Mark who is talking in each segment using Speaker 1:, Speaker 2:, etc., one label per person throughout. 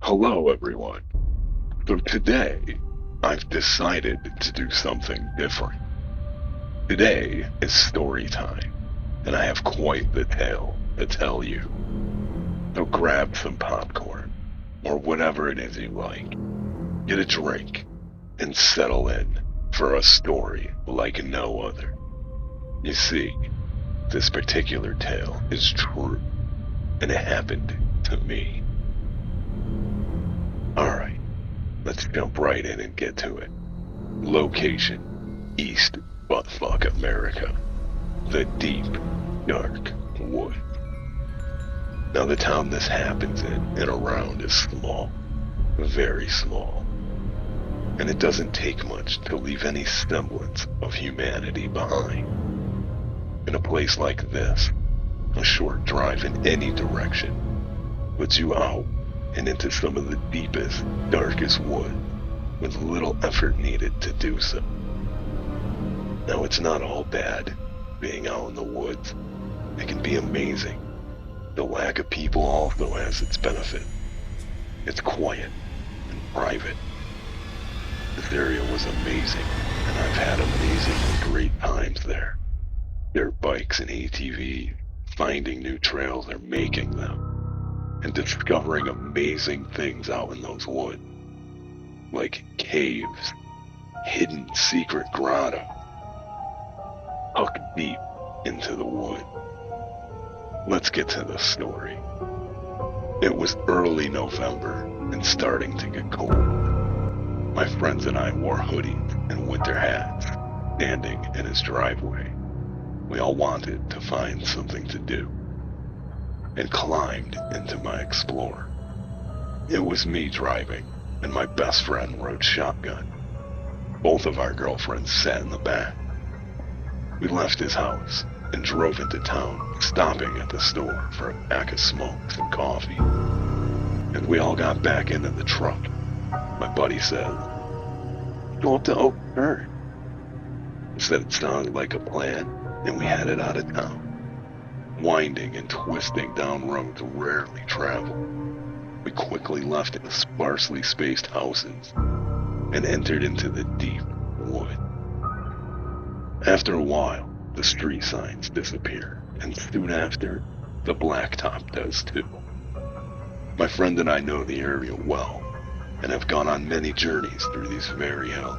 Speaker 1: Hello, everyone. So today, I've decided to do something different. Today is story time, and I have quite the tale to tell you. So grab some popcorn, or whatever it is you like, get a drink, and settle in for a story like no other. You see, this particular tale is true, and it happened to me. Alright, let's jump right in and get to it. Location: East Buttfuck America. The deep, dark wood. Now, the town this happens in and around is small, very small, and it doesn't take much to leave any semblance of humanity behind. In a place like this, a short drive in any direction puts you out and into some of the deepest, darkest wood with little effort needed to do so. Now, it's not all bad being out in the woods. It can be amazing. The lack of people also has its benefit. It's quiet and private. This area was amazing, and I've had amazingly great times there. Dirt bikes and ATVs, finding new trails or making them, and discovering amazing things out in those woods, like caves, hidden secret grotto, tucked deep into the wood. Let's get to the story. It was early November and starting to get cold. My friends and I wore hoodies and winter hats, standing in his driveway. We all wanted to find something to do, and climbed into my Explorer. It was me driving, and my best friend rode shotgun. Both of our girlfriends sat in the back. We left his house and drove into town, stopping at the store for a pack of smokes and coffee. And we all got back into the truck. My buddy said, "Go up to Oak Turn." He said it sounded like a plan, and we headed out of town, winding and twisting down roads rarely traveled. We quickly left the sparsely spaced houses and entered into the deep wood. After a while, the street signs disappear, and soon after, the blacktop does too. My friend and I know the area well, and have gone on many journeys through these very hills,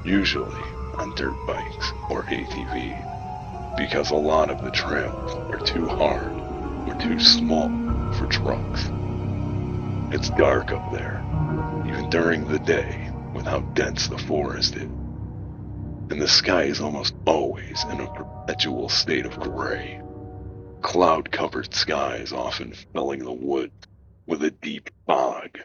Speaker 1: usually on dirt bikes or ATVs, because a lot of the trails are too hard or too small for trucks. It's dark up there, even during the day, with how dense the forest is, and the sky is almost always in a perpetual state of gray. Cloud-covered skies often filling the woods with a deep fog,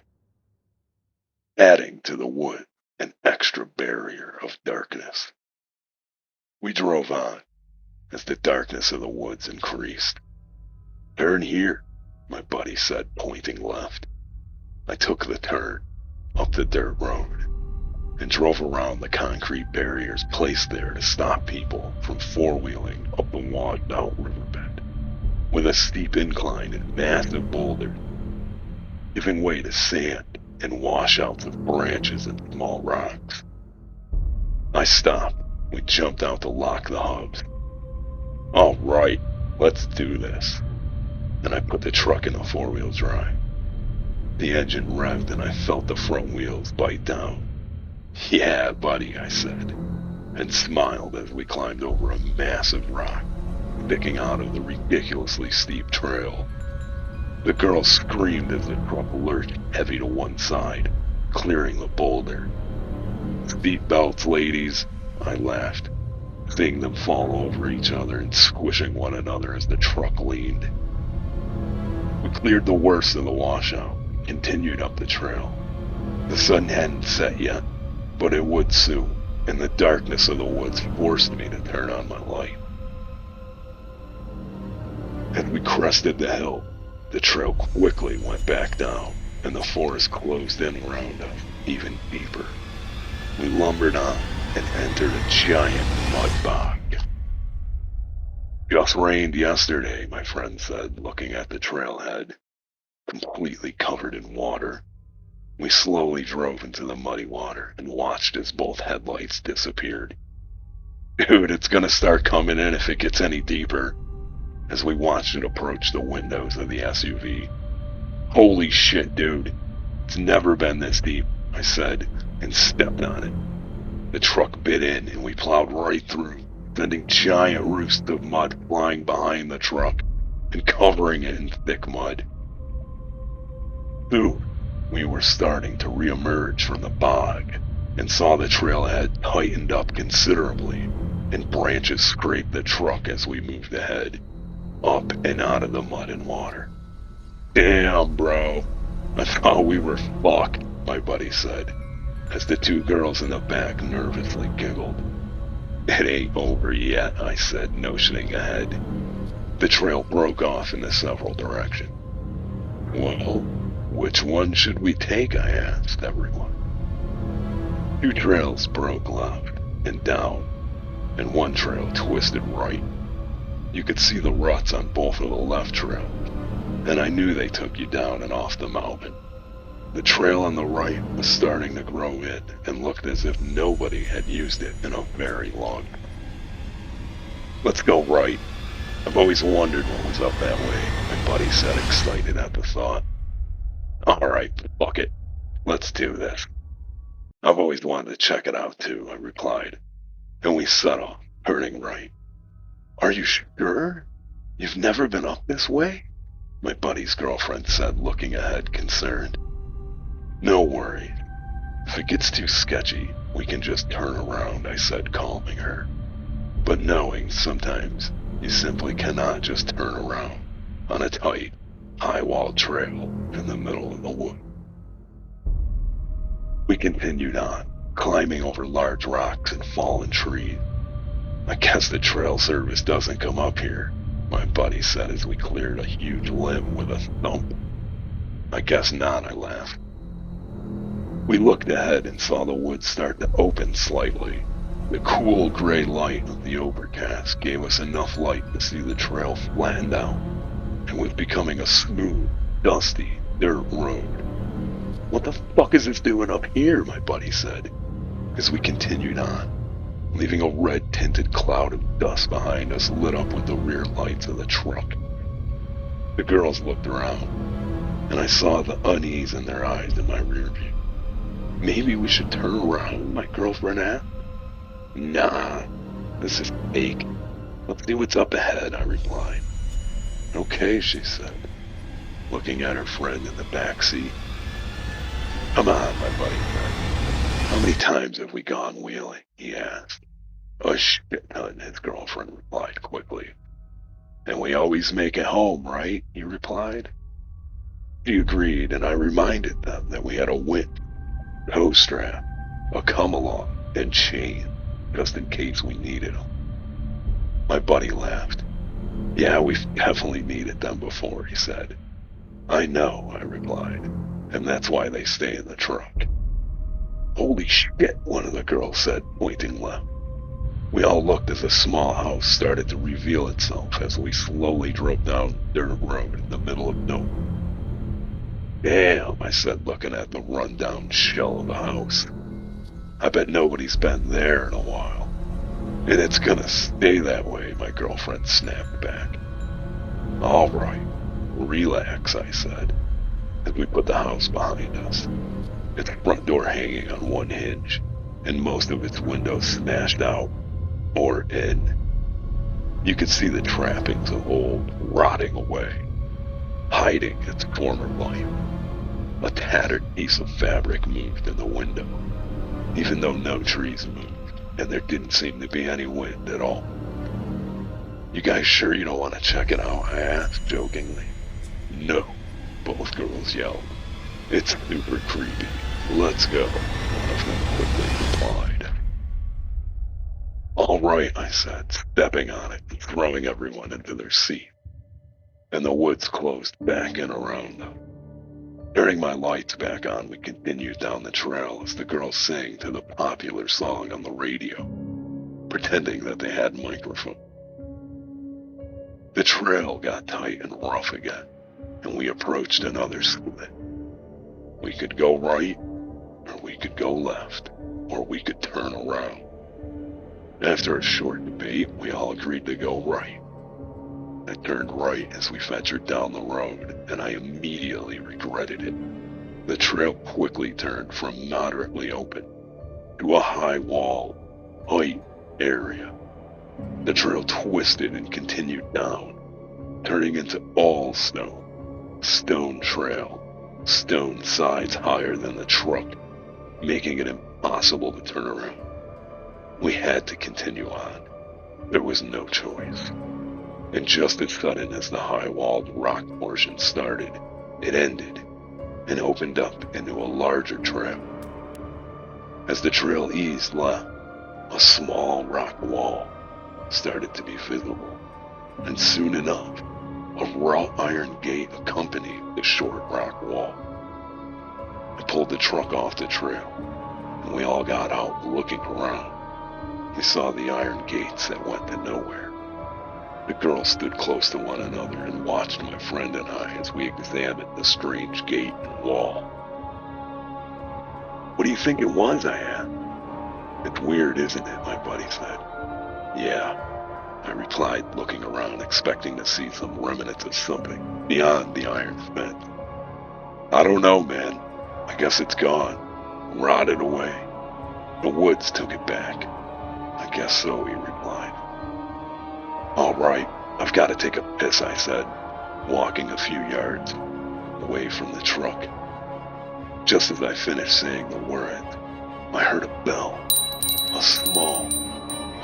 Speaker 1: adding to the wood an extra barrier of darkness. We drove on as the darkness of the woods increased. "Turn here," my buddy said, pointing left. I took the turn up the dirt road and drove around the concrete barriers placed there to stop people from four-wheeling up the washed-out riverbed, with a steep incline and massive boulders, giving way to sand and washouts of branches and small rocks. I stopped. We jumped out to lock the hubs. "All right, let's do this." And I put the truck in a four-wheel drive. The engine revved and I felt the front wheels bite down. "Yeah, buddy," I said, and smiled as we climbed over a massive rock sticking out of the ridiculously steep trail. The girl screamed as the truck lurched heavy to one side, clearing the boulder. "Seat belts, ladies," I laughed, seeing them fall over each other and squishing one another as the truck leaned. We cleared the worst of the washout and continued up the trail. The sun hadn't set yet, but it would soon, and the darkness of the woods forced me to turn on my light. As we crested the hill, the trail quickly went back down, and the forest closed in around us even deeper. We lumbered on and entered a giant mud bog. "Just rained yesterday," my friend said, looking at the trailhead. completely covered in water. We slowly drove into the muddy water and watched as both headlights disappeared. Dude, it's gonna start coming in if it gets any deeper. As we watched it approach the windows of the SUV. Holy shit, dude. It's never been this deep, I said, and stepped on it. The truck bit in and we plowed right through, sending giant roosts of mud flying behind the truck and covering it in thick mud. Soon, we were starting to reemerge from the bog and saw the trailhead tightened up considerably and branches scraped the truck as we moved ahead, up and out of the mud and water. Damn, bro. I thought we were fucked, my buddy said, as the two girls in the back nervously giggled. It ain't over yet, I said, notioning ahead. The trail broke off into several directions. Well, which one should we take, I asked everyone. Two trails broke left and down, and one trail twisted right. You could see the ruts on both of the left trails, and I knew they took you down and off the mountain. The trail on the right was starting to grow in and looked as if nobody had used it in a very long time. Let's go right. I've always wondered what was up that way, my buddy said, excited at the thought. All right, fuck it. Let's do this. I've always wanted to check it out too, I replied, and we set off, turning right. Are you sure? You've never been up this way? My buddy's girlfriend said, looking ahead concerned. No worries. If it gets too sketchy, we can just turn around, I said, calming her. But knowing sometimes you simply cannot just turn around on a tight, high-walled trail in the middle of the woods. We continued on, climbing over large rocks and fallen trees. I guess the trail service doesn't come up here, my buddy said as we cleared a huge limb with a thump. I guess not, I laughed. We looked ahead and saw the woods start to open slightly. The cool gray light of the overcast gave us enough light to see the trail flattened out and was becoming a smooth, dusty dirt road. What the fuck is this doing up here, my buddy said, as we continued on, leaving a red-tinted cloud of dust behind us lit up with the rear lights of the truck. The girls looked around, and I saw the unease in their eyes in my rear view. Maybe we should turn around, my girlfriend asked. Nah, this is fake. Let's see what's up ahead, I replied. Okay, she said, looking at her friend in the back seat. Come on, my buddy said. How many times have we gone wheeling? He asked. A shit ton, his girlfriend replied quickly. And we always make it home, right? He replied. She agreed, and I reminded them that we had a winch, tow strap, a come-along, and chain, just in case we needed them. My buddy laughed. Yeah, we've definitely needed them before, he said. I know, I replied, and that's why they stay in the truck. Holy shit, one of the girls said, pointing left. We all looked as a small house started to reveal itself as we slowly drove down the dirt road in the middle of nowhere. Damn, I said, looking at the run-down shell of the house. I bet nobody's been there in a while. And it's gonna stay that way, my girlfriend snapped back. All right, relax, I said, as we put the house behind us, its front door hanging on one hinge, and most of its windows smashed out, or in. You could see the trappings of old rotting away, hiding its former life. A tattered piece of fabric moved in the window, even though no trees moved, and there didn't seem to be any wind at all. You guys sure you don't want to check it out? I asked jokingly. No, both girls yelled. It's super creepy. Let's go, one of them quickly replied. All right, I said, stepping on it and throwing everyone into their seat. And the woods closed back in around them. Turning my lights back on, we continued down the trail as the girls sang to the popular song on the radio, pretending that they had microphones. The trail got tight and rough again, and we approached another split. We could go right, or we could go left, or we could turn around. After a short debate, we all agreed to go right. I turned right as we ventured down the road, and I immediately regretted it. The trail quickly turned from moderately open to a high wall, height area. The trail twisted and continued down, turning into all stone. Stone trail, stone sides higher than the truck, making it impossible to turn around. We had to continue on. There was no choice. And just as sudden as the high-walled rock portion started, it ended and opened up into a larger trail. As the trail eased left, a small rock wall started to be visible, and soon enough, a wrought iron gate accompanied the short rock wall. I pulled the truck off the trail, and we all got out looking around. We saw the iron gates that went to nowhere. The girls stood close to one another and watched my friend and I as we examined the strange gate and wall. "What do you think it was?" I asked. "It's weird, isn't it?" my buddy said. "Yeah," I replied, looking around, expecting to see some remnants of something beyond the iron fence. "I don't know, man. I guess it's gone. Rotted away. The woods took it back." "I guess so," he replied. "All right, I've got to take a piss," I said, walking a few yards away from the truck. Just as I finished saying the words, I heard a bell.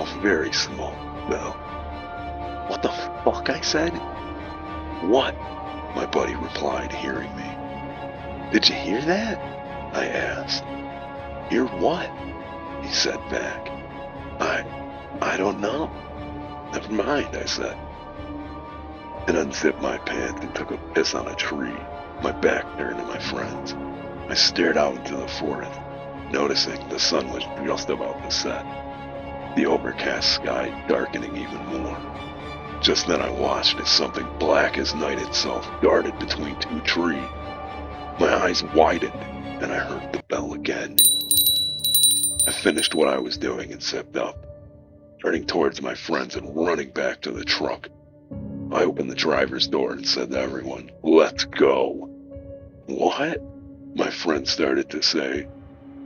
Speaker 1: A very small bell. "What the fuck?" I said. "What?" my buddy replied, hearing me. "Did you hear that?" I asked. "Hear what?" he said back. I don't know." "Never mind," I said, and unzipped my pants and took a piss on a tree, my back turned to my friends. I stared out into the forest, noticing the sun was just about to set, the overcast sky darkening even more. Just then I watched as something black as night itself darted between two trees. My eyes widened, and I heard the bell again. I finished what I was doing and zipped up, turning towards my friends and running back to the truck. I opened the driver's door and said to everyone, "Let's go." "What?" my friend started to say,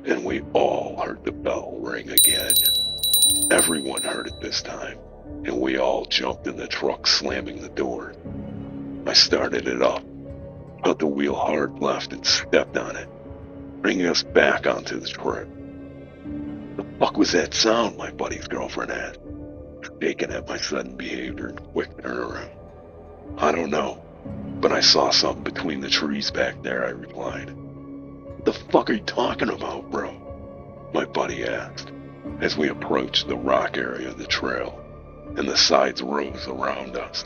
Speaker 1: and we all heard the bell ring again. Everyone heard it this time, and we all jumped in the truck, slamming the door. I started it up, got the wheel hard left and stepped on it, bringing us back onto the trail. "The fuck was that sound?" my buddy's girlfriend asked, shaken at my sudden behavior and quick turnaround. "I don't know, but I saw something between the trees back there," I replied. "What the fuck are you talking about, bro?" my buddy asked, as we approached the rock area of the trail, and the sides rose around us.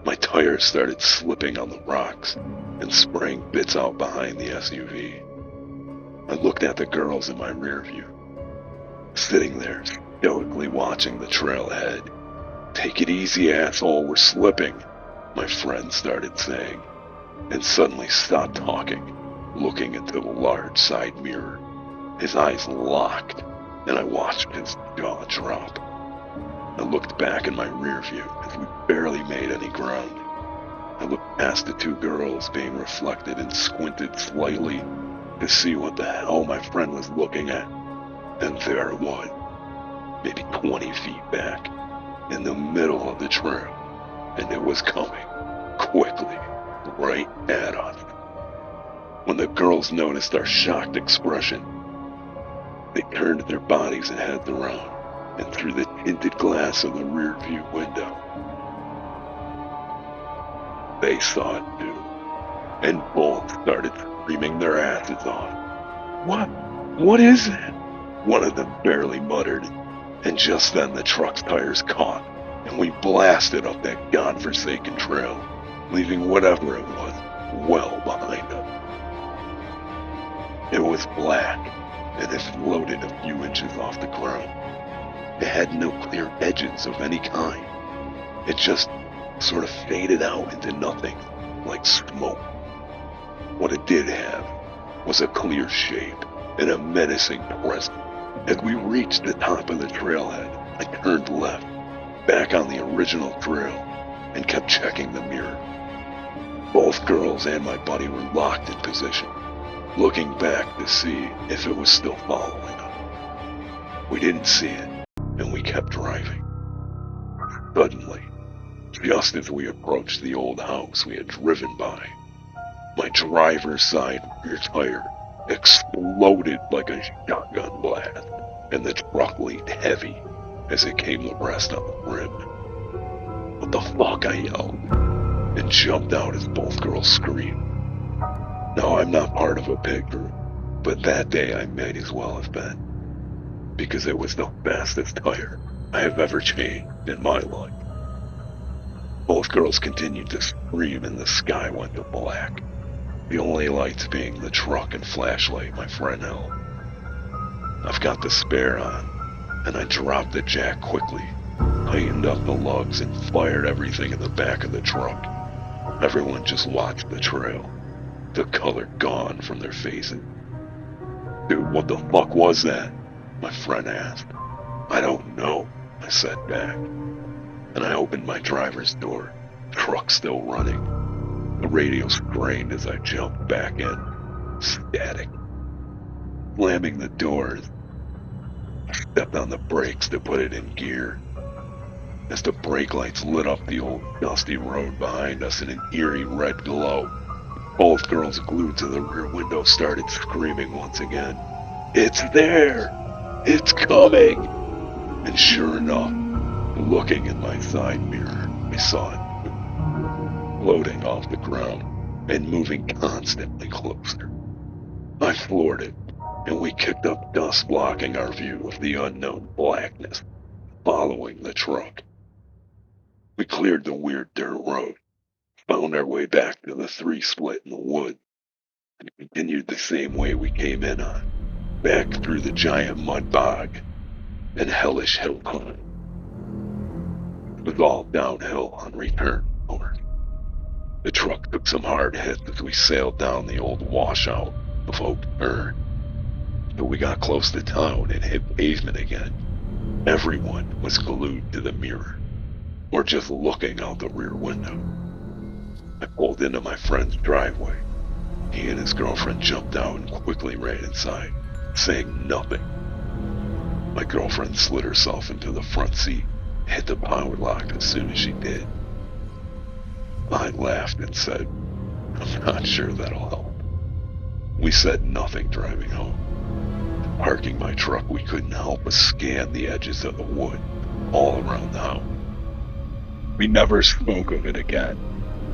Speaker 1: My tires started slipping on the rocks and spraying bits out behind the SUV. I looked at the girls in my rear view, sitting there, stoically watching the trail ahead. "Take it easy, asshole, we're slipping," my friend started saying, and suddenly stopped talking, looking into the large side mirror. His eyes locked, and I watched his jaw drop. I looked back in my rear view as we barely made any ground. I looked past the two girls being reflected and squinted slightly to see what the hell my friend was looking at. And there it was, maybe 20 feet back, in the middle of the trail, and it was coming, quickly, right at us. When the girls noticed our shocked expression, they turned their bodies and heads around, and through the tinted glass of the rear view window, they saw it too, and both started screaming their asses off. What is it?" one of them barely muttered, and just then the truck's tires caught, and we blasted up that godforsaken trail, leaving whatever it was well behind us. It was black, and it floated a few inches off the ground. It had no clear edges of any kind. It just sort of faded out into nothing, like smoke. What it did have was a clear shape and a menacing presence. As we reached the top of the trailhead, I turned left, back on the original trail, and kept checking the mirror. Both girls and my buddy were locked in position, looking back to see if it was still following us. We didn't see it, and we kept driving. Suddenly, just as we approached the old house we had driven by, my driver's side rear tire exploded like a shotgun blast, and the truck leaned heavy as it came to rest on the rim. What the fuck, I yelled, and jumped out as both girls screamed. Now, I'm not part of a pit group, but that day I might as well have been, because it was the fastest tire I have ever changed in my life. Both girls continued to scream and the sky went to black, the only lights being the truck and flashlight my friend held. I've got the spare on, and I dropped the jack quickly, tightened up the lugs, and fired everything in the back of the truck. Everyone just watched the trail, the color gone from their faces. Dude, what the fuck was that? My friend asked. I don't know, I said back, and I opened my driver's door, truck still running. The radio strained as I jumped back in, static. Slamming the doors, I stepped on the brakes to put it in gear. As the brake lights lit up the old dusty road behind us in an eerie red glow, both girls glued to the rear window started screaming once again. It's there! It's coming! And sure enough, looking in my side mirror, I saw it, floating off the ground and moving constantly closer. I floored it, and we kicked up dust blocking our view of the unknown blackness following the truck. We cleared the weird dirt road, found our way back to the 3-split in the wood, and continued the same way we came in on, back through the giant mud bog and hellish hill climb. It was all downhill on return north. The truck took some hard hits as we sailed down the old washout of Oak Turn. But we got close to town and hit pavement again. Everyone was glued to the mirror, or just looking out the rear window. I pulled into my friend's driveway. He and his girlfriend jumped out and quickly ran inside, saying nothing. My girlfriend slid herself into the front seat, hit the power lock as soon as she did. I laughed and said, I'm not sure that'll help. We said nothing driving home. Parking my truck, we couldn't help but scan the edges of the wood all around the house.
Speaker 2: We never spoke of it again,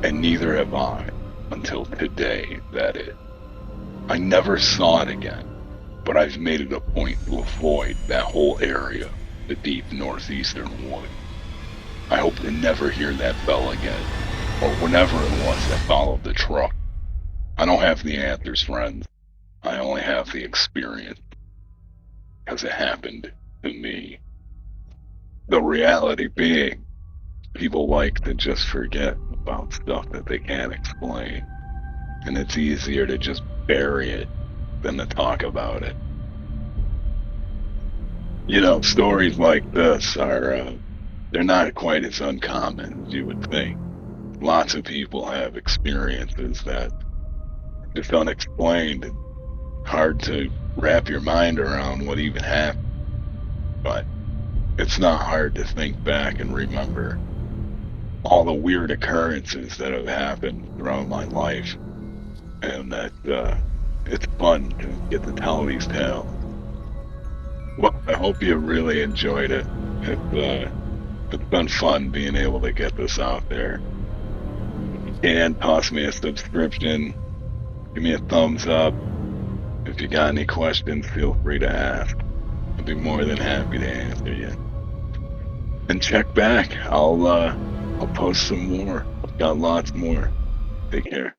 Speaker 2: and neither have I, until today, that is. I never saw it again, but I've made it a point to avoid that whole area, the deep northeastern wood. I hope to never hear that bell again, or whatever it was that followed the truck. I don't have the answers, friends. I only have the experience, because it happened to me. The reality being, people like to just forget about stuff that they can't explain, and it's easier to just bury it than to talk about it. You know, stories like this are, they're not quite as uncommon as you would think. Lots of people have experiences that are just unexplained and hard to wrap your mind around what even happened. But it's not hard to think back and remember all the weird occurrences that have happened throughout my life, and that it's fun to get to tell these tales. Well, I hope you really enjoyed it. It's been fun being able to get this out there. If you can, toss me a subscription, give me a thumbs up. If you got any questions, feel free to ask. I'll be more than happy to answer you. And check back. I'll post some more. I've got lots more. Take care.